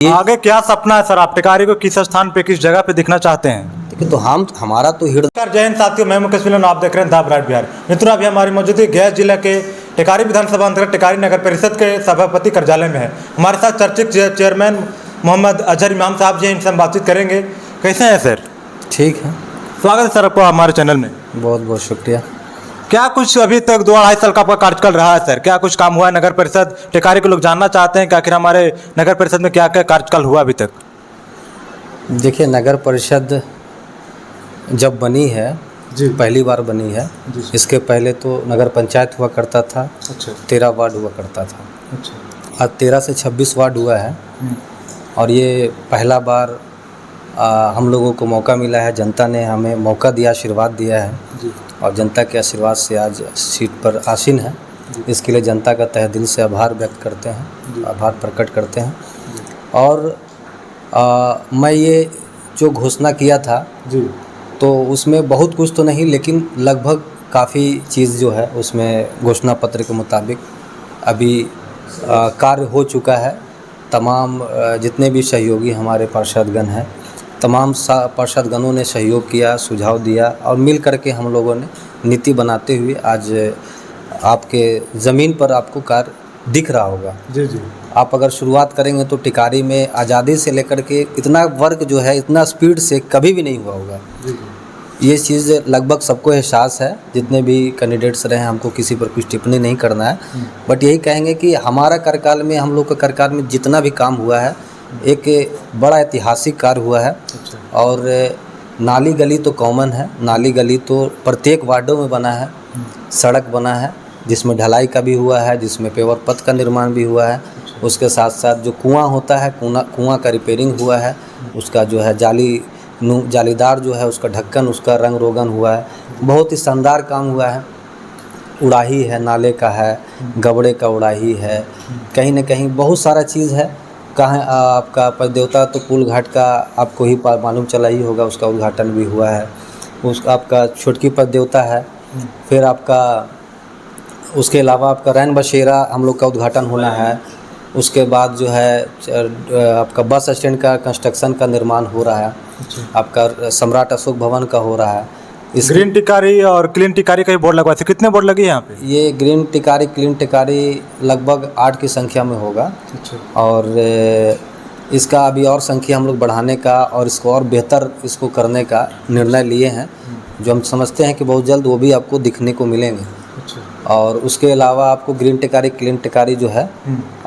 आगे क्या सपना है सर? आप टिकारी को किस स्थान पे, किस जगह पे दिखना चाहते हैं? देखिए, तो हमारा तो हृदय। जय हिंद साथियों, मैं मुकेश मिलन, आप देख रहे हैं द ब्राइट बिहार। मित्रों, अभी हमारी मौजूदगी गया जिला के टिकारी विधानसभा अंतर्गत टिकारी नगर परिषद के सभापति कार्यालय में है। हमारे साथ चर्चित चेयरमैन मोहम्मद अजहर इमाम साहब जी हैं, इनसे हम बातचीत करेंगे। कैसे हैं सर? ठीक है, स्वागत है सर आपको हमारे चैनल में। बहुत बहुत शुक्रिया। क्या कुछ अभी तक 2-2.5 साल का आपका कार्यकाल रहा है सर, क्या कुछ काम हुआ है नगर परिषद टिकारी के लोग जानना चाहते हैं कि आखिर हमारे नगर परिषद में क्या क्या कार्यकाल हुआ अभी तक? देखिए, नगर परिषद जब बनी है जी, पहली बार बनी है। जी। इसके पहले तो नगर पंचायत हुआ करता था। अच्छा 13 वार्ड हुआ करता था। अच्छा। आज 13 से 26 वार्ड हुआ है। और ये पहला बार हम लोगों को मौका मिला है। जनता ने हमें मौका दिया, आशीर्वाद दिया है जी। और जनता के आशीर्वाद से आज सीट पर आसीन है। इसके लिए जनता का तहे दिल से आभार व्यक्त करते हैं, आभार प्रकट करते हैं। और मैं ये जो घोषणा किया था जी, तो उसमें बहुत कुछ तो नहीं, लेकिन लगभग काफ़ी चीज़ जो है उसमें घोषणा पत्र के मुताबिक अभी कार्य हो चुका है। तमाम जितने भी सहयोगी हमारे पार्षदगण हैं, तमाम पार्षदगणों ने सहयोग किया, सुझाव दिया और मिल करके हम लोगों ने नीति बनाते हुए आज आपके ज़मीन पर आपको कार्य दिख रहा होगा। जी, जी। आप अगर शुरुआत करेंगे तो टिकारी में आज़ादी से लेकर के इतना वर्क जो है, इतना स्पीड से कभी भी नहीं हुआ होगा। जी, ये चीज़ लगभग सबको एहसास है। जितने भी कैंडिडेट्स रहे हैं, हमको किसी पर कुछ टिप्पणी नहीं करना है, बट यही कहेंगे कि हमारा कार्यकाल में, हम लोग का कार्यकाल में जितना भी काम हुआ है, एक बड़ा ऐतिहासिक कार्य हुआ है। और नाली गली तो कॉमन है, नाली गली तो प्रत्येक वार्डों में बना है। सड़क बना है जिसमें ढलाई का भी हुआ है, जिसमें पेवर पथ का निर्माण भी हुआ है। उसके साथ साथ जो कुआं होता है, कुआं का रिपेयरिंग हुआ है। उसका जो है जालीदार जो है उसका ढक्कन, उसका रंग रोगन हुआ है। बहुत ही शानदार काम हुआ है। उड़ाही है, नाले का है, गबड़े का उड़ाही है, कहीं न कहीं बहुत सारा चीज़ है। कहाँ आपका पतिदेवता तो पुल घाट का आपको ही मालूम चला ही होगा, उसका उद्घाटन भी हुआ है। आपका छोटकी पतिदेवता है। फिर आपका उसके अलावा आपका रैन बसेरा हम लोग का उद्घाटन होना है। उसके बाद जो है आपका बस स्टैंड का कंस्ट्रक्शन का निर्माण हो रहा है। आपका सम्राट अशोक भवन का हो रहा है। इस ग्रीन टिकारी और क्लीन टिकारी का ही बोर्ड लगवाए थे। कितने बोर्ड लगे यहाँ पे? ये ग्रीन टिकारी, क्लीन टिकारी लगभग 8 की संख्या में होगा। और इसका अभी और संख्या हम लोग बढ़ाने का और इसको और बेहतर इसको करने का निर्णय लिए हैं, जो हम समझते हैं कि बहुत जल्द वो भी आपको दिखने को मिलेंगे। और उसके अलावा आपको ग्रीन टिकारी, क्लीन टिकारी जो है,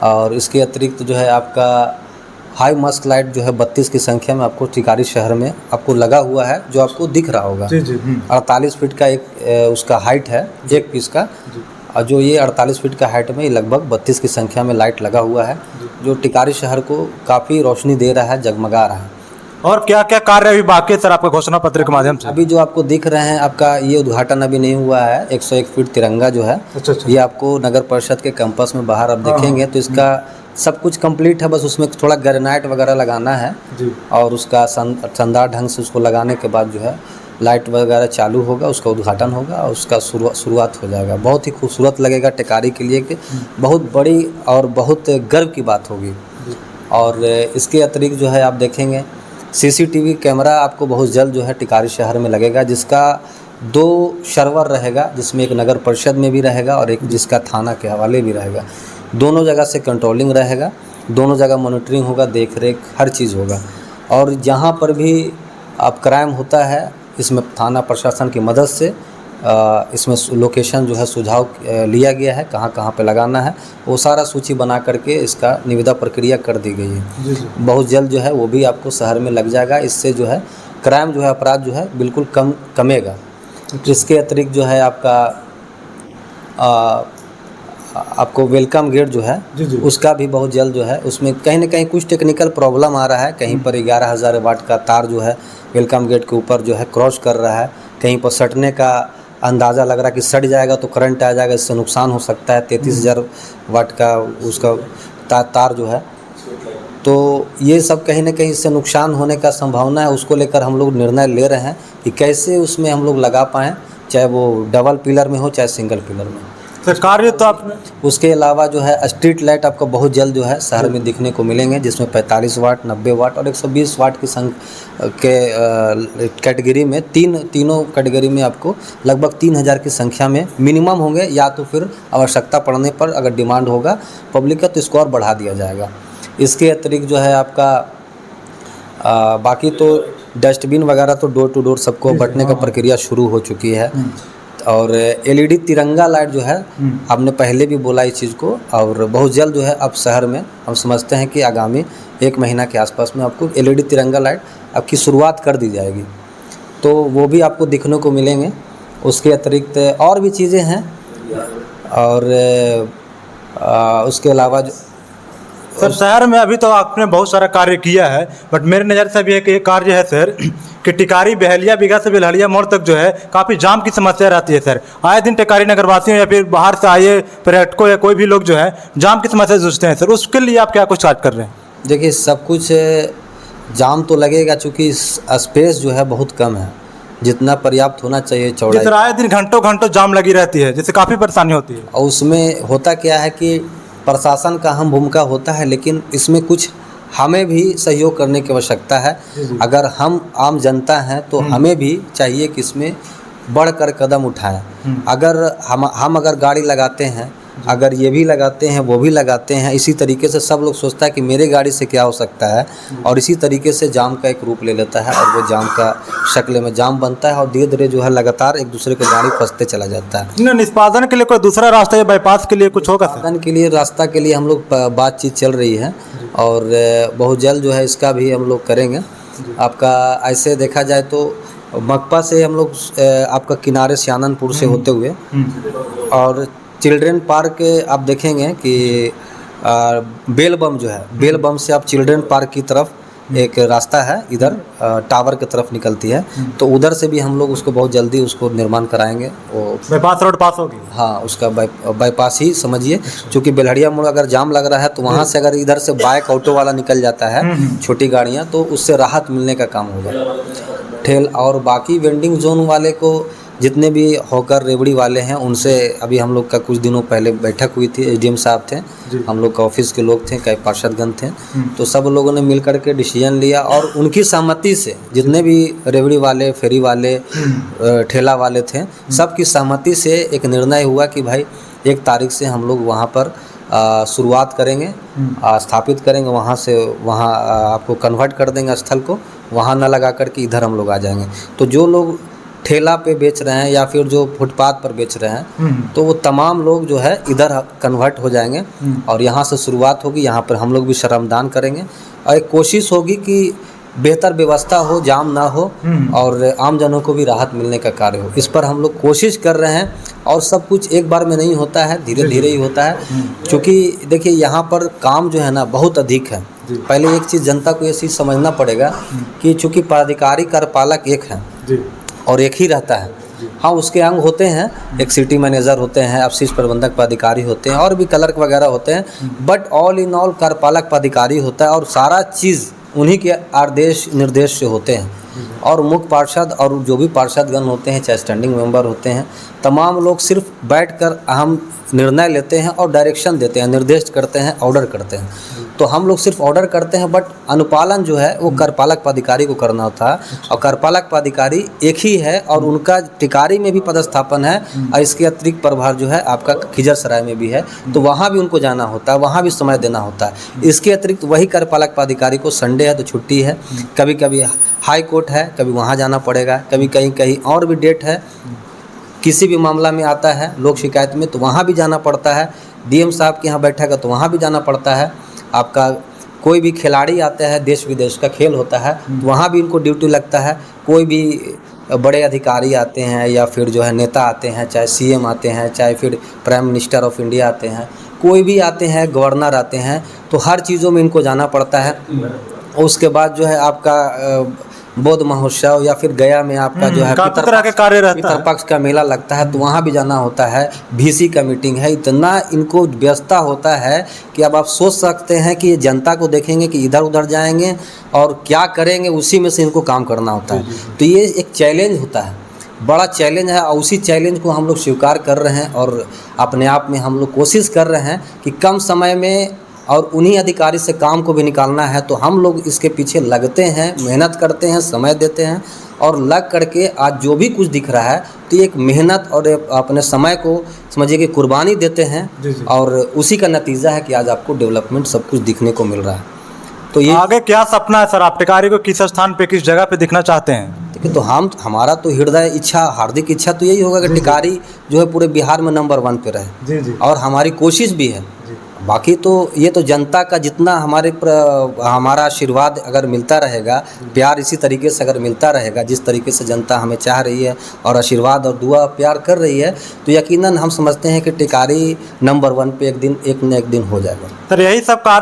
और इसके अतिरिक्त जो है आपका हाई मस्क लाइट जो है 32 की संख्या में आपको टिकारी शहर में आपको लगा हुआ है, जो आपको दिख रहा होगा। जी, जी। 48 फीट का एक उसका हाइट है, एक पीस का। और जो ये 48 फीट का हाइट में लगभग 32 की संख्या में लाइट लगा हुआ है, जो टिकारी शहर को काफ़ी रोशनी दे रहा है, जगमगा रहा है। और क्या क्या कार्य अभी बाकी है सर आपके घोषणा पत्र के माध्यम से? अभी जो आपको दिख रहे हैं, आपका ये उद्घाटन अभी नहीं हुआ है। 101 फीट तिरंगा जो है, ये आपको नगर परिषद के कैंपस में बाहर आप देखेंगे तो इसका सब कुछ कंप्लीट है। बस उसमें थोड़ा ग्रेनाइट वगैरह लगाना है और उसका शानदार ढंग से उसको लगाने के बाद जो है लाइट वगैरह चालू होगा, उसका उद्घाटन होगा और उसका शुरुआत हो जाएगा। बहुत ही खूबसूरत लगेगा टिकारी के लिए कि बहुत बड़ी और बहुत गर्व की बात होगी। और इसके अतिरिक्त जो है आप देखेंगे CCTV कैमरा आपको बहुत जल्द जो है टिकारी शहर में लगेगा, जिसका 2 सर्वर रहेगा, जिसमें एक नगर परिषद में भी रहेगा और एक जिसका थाना के हवाले भी रहेगा। दोनों जगह से कंट्रोलिंग रहेगा, दोनों जगह मॉनिटरिंग होगा, देख रेख हर चीज़ होगा। और जहाँ पर भी आप क्राइम होता है, इसमें थाना प्रशासन की मदद से इसमें लोकेशन जो है सुझाव लिया गया है, कहाँ कहाँ पे लगाना है, वो सारा सूची बना करके इसका निविदा प्रक्रिया कर दी गई है। जी, जी। बहुत बहुत जल्द जो है वो भी आपको शहर में लग जाएगा। इससे जो है क्राइम जो है, अपराध जो है बिल्कुल कमेगा। इसके अतिरिक्त जो है आपको वेलकम गेट जो है, उसका भी बहुत जल्द जो है, उसमें कहीं ना कहीं कुछ टेक्निकल प्रॉब्लम आ रहा है। कहीं पर 11,000 वाट का तार जो है वेलकम गेट के ऊपर जो है क्रॉस कर रहा है, कहीं पर सटने का अंदाज़ा लग रहा है कि सट जाएगा तो करंट आ जाएगा, इससे नुकसान हो सकता है। 33,000 वाट का उसका तार जो है, तो ये सब कहीं ना कहीं इससे नुकसान होने का संभावना है। उसको लेकर हम लोग निर्णय ले रहे हैं कि कैसे उसमें हम लोग लगा पाएँ, चाहे वो डबल पिलर में हो चाहे सिंगल पिलर में। सर कार्य तो आपने उसके अलावा जो है स्ट्रीट लाइट आपको बहुत जल्द जो है शहर में दिखने को मिलेंगे, जिसमें 45 वाट, 90 वाट और 120 वाट की कैटेगरी में तीनों कैटेगरी में आपको लगभग 3000 की संख्या में मिनिमम होंगे, या तो फिर आवश्यकता पड़ने पर अगर डिमांड होगा पब्लिक का तो इसको और बढ़ा दिया जाएगा। इसके अतिरिक्त जो है आपका बाकी तो डस्टबिन वगैरह तो डोर टू डोर सबको बंटने का प्रक्रिया शुरू हो चुकी है। और एलईडी तिरंगा लाइट जो है आपने पहले भी बोला इस चीज़ को, और बहुत जल्द जो है अब शहर में हम समझते हैं कि आगामी 1 महीना के आसपास में आपको एलईडी तिरंगा लाइट आपकी शुरुआत कर दी जाएगी, तो वो भी आपको दिखने को मिलेंगे। उसके अतिरिक्त और भी चीज़ें हैं, और उसके अलावा सर शहर में अभी तो आपने बहुत सारा कार्य किया है, बट मेरे नज़र से भी एक कार्य है सर कि टिकारी बहलिया बीघा से बिलहड़िया मोड़ तक जो है काफ़ी जाम की समस्या रहती है सर। आए दिन टिकारी नगर वासियों या फिर बाहर से आए पर्यटकों या कोई भी लोग जो है जाम की समस्या से जूझते हैं सर, उसके लिए आप क्या कुछ कार्य कर रहे हैं? देखिए सब कुछ जाम तो लगेगा, चूँकि स्पेस जो है बहुत कम है, जितना पर्याप्त होना चाहिए चौड़ाई। सर आए दिन घंटों जाम लगी रहती है, जिससे काफ़ी परेशानी होती है। और उसमें होता क्या है कि प्रशासन का अहम भूमिका होता है, लेकिन इसमें कुछ हमें भी सहयोग करने की आवश्यकता है। अगर हम आम जनता हैं तो हमें भी चाहिए कि इसमें बढ़कर कदम उठाएं। अगर हम अगर गाड़ी लगाते हैं, अगर ये भी लगाते हैं वो भी लगाते हैं, इसी तरीके से सब लोग सोचता है कि मेरे गाड़ी से क्या हो सकता है, और इसी तरीके से जाम का एक रूप ले लेता है, और वो जाम का शक्ल में जाम बनता है, और धीरे धीरे जो है लगातार एक दूसरे के गाड़ी फंसते चला जाता है। निष्पादन के लिए कोई दूसरा रास्ता या बाईपास के लिए कुछ होगा सर? निष्पादन के लिए रास्ता के लिए हम लोग बातचीत चल रही है, और बहुत जल्द जो है इसका भी हम लोग करेंगे। आपका ऐसे देखा जाए तो मकपा से हम लोग आपका किनारे सियाननपुर से होते हुए, और चिल्ड्रेन पार्क आप देखेंगे कि बेलबम जो है, बेलबम से आप चिल्ड्रेन पार्क की तरफ एक रास्ता है, इधर टावर की तरफ निकलती है, तो उधर से भी हम लोग उसको बहुत जल्दी उसको निर्माण कराएंगे। वो बाईपास रोड पास होगी? हाँ, उसका बाईपास ही समझिए, क्योंकि बेलहड़िया मोड़ अगर जाम लग रहा है तो वहाँ से अगर इधर से बाइक ऑटो वाला निकल जाता है, छोटी गाड़ियाँ, तो उससे राहत मिलने का काम होगा। ठेल और बाकी वेंडिंग जोन वाले को, जितने भी हॉकर रेवड़ी वाले हैं, उनसे अभी हम लोग का कुछ दिनों पहले बैठक हुई थी। एसडीएम साहब थे, हम लोग का ऑफिस के लोग थे, कई पार्षदगण थे, तो सब लोगों ने मिल कर के डिसीजन लिया, और उनकी सहमति से जितने भी रेवड़ी वाले, फेरी वाले, ठेला वाले थे, सबकी सहमति से एक निर्णय हुआ कि भाई 1 तारीख से हम लोग वहाँ पर शुरुआत करेंगे, स्थापित करेंगे, वहाँ से वहाँ आपको कन्वर्ट कर देंगे स्थल को, वहाँ न लगा करके इधर हम लोग आ जाएंगे। तो जो लोग ठेला पे बेच रहे हैं या फिर जो फुटपाथ पर बेच रहे हैं, तो वो तमाम लोग जो है इधर कन्वर्ट हो जाएंगे, और यहाँ से शुरुआत होगी। यहाँ पर हम लोग भी श्रमदान करेंगे, और एक कोशिश होगी कि बेहतर व्यवस्था हो, जाम ना हो, और आम जनों को भी राहत मिलने का कार्य हो। इस पर हम लोग कोशिश कर रहे हैं, और सब कुछ एक बार में नहीं होता है, धीरे धीरे ही होता है। क्योंकि देखिए यहाँ पर काम जो है ना बहुत अधिक है। पहले एक चीज़ जनता को ये चीज़ समझना पड़ेगा कि चूँकि पदाधिकारी कार्यपालक एक है और एक ही रहता है। हाँ, उसके अंग होते हैं, एक सिटी मैनेजर होते हैं, अपशिष प्रबंधक पदाधिकारी होते हैं, और भी क्लर्क वगैरह होते हैं, बट ऑल इन ऑल कार्यपालक पदाधिकारी होता है, और सारा चीज़ उन्हीं के आदेश निर्देश से होते हैं। और मुख्य पार्षद और जो भी पार्षदगण होते हैं, चाहे स्टैंडिंग मेंबर होते हैं, तमाम लोग सिर्फ बैठकर अहम निर्णय लेते हैं और डायरेक्शन देते हैं, निर्देश करते हैं, ऑर्डर करते हैं। तो हम लोग सिर्फ ऑर्डर करते हैं, बट अनुपालन जो है वो कार्यपालक पदाधिकारी को करना होता है, और कार्यपालक पदाधिकारी एक ही है, और उनका टिकारी में भी पदस्थापन है, और इसके अतिरिक्त प्रभार जो है आपका खिजरसराय में भी है, तो वहाँ भी उनको जाना होता है, वहाँ भी समय देना होता है। इसके अतिरिक्त वही कार्यपालक पदाधिकारी को संडे है तो छुट्टी है, कभी कभी हाई कोर्ट है, कभी वहाँ जाना पड़ेगा, कभी कहीं और भी डेट है, किसी भी मामला में आता है लोक शिकायत में, तो वहाँ भी जाना पड़ता है। डीएम साहब के यहाँ बैठक है तो वहाँ भी जाना पड़ता है। आपका कोई भी खिलाड़ी आता है, देश विदेश का खेल होता है, तो वहाँ भी इनको ड्यूटी लगता है। कोई भी बड़े अधिकारी आते हैं, या फिर जो है नेता आते हैं, चाहे सीएम आते हैं, चाहे फिर प्राइम मिनिस्टर ऑफ इंडिया आते हैं, कोई भी आते हैं, गवर्नर आते हैं, तो हर चीज़ों में इनको जाना पड़ता है। उसके बाद जो है आपका बौद्ध महोत्सव, या फिर गया में आपका जो है पितरपक्ष का मेला लगता है, तो वहाँ भी जाना होता है। VC का मीटिंग है, इतना इनको व्यस्तता होता है कि अब आप सोच सकते हैं कि जनता को देखेंगे कि इधर उधर जाएंगे और क्या करेंगे, उसी में से इनको काम करना होता है। तो ये एक चैलेंज होता है। बड़ा चैलेंज है और उसी चैलेंज को हम लोग स्वीकार कर रहे हैं और अपने आप में हम लोग कोशिश कर रहे हैं कि कम समय में और उन्हीं अधिकारी से काम को भी निकालना है, तो हम लोग इसके पीछे लगते हैं, मेहनत करते हैं, समय देते हैं और लग करके आज जो भी कुछ दिख रहा है तो एक मेहनत और अपने समय को समझिए कि कुर्बानी देते हैं और उसी का नतीजा है कि आज आपको डेवलपमेंट सब कुछ दिखने को मिल रहा है। तो ये आगे क्या सपना है सर, आप टिकारी को किस स्थान पे, किस जगह पे दिखना चाहते हैं? देखिए, तो हमारा तो हृदय इच्छा, हार्दिक इच्छा तो यही होगा कि टिकारी जो है पूरे बिहार में नंबर 1 पे रहे और हमारी कोशिश भी है। बाकी तो ये तो जनता का जितना हमारा आशीर्वाद अगर मिलता रहेगा, प्यार इसी तरीके से अगर मिलता रहेगा, जिस तरीके से जनता हमें चाह रही है और आशीर्वाद और दुआ प्यार कर रही है, तो यकीनन हम समझते हैं कि टिकारी नंबर 1 पे एक न एक दिन हो जाएगा। सर यही सब कार्य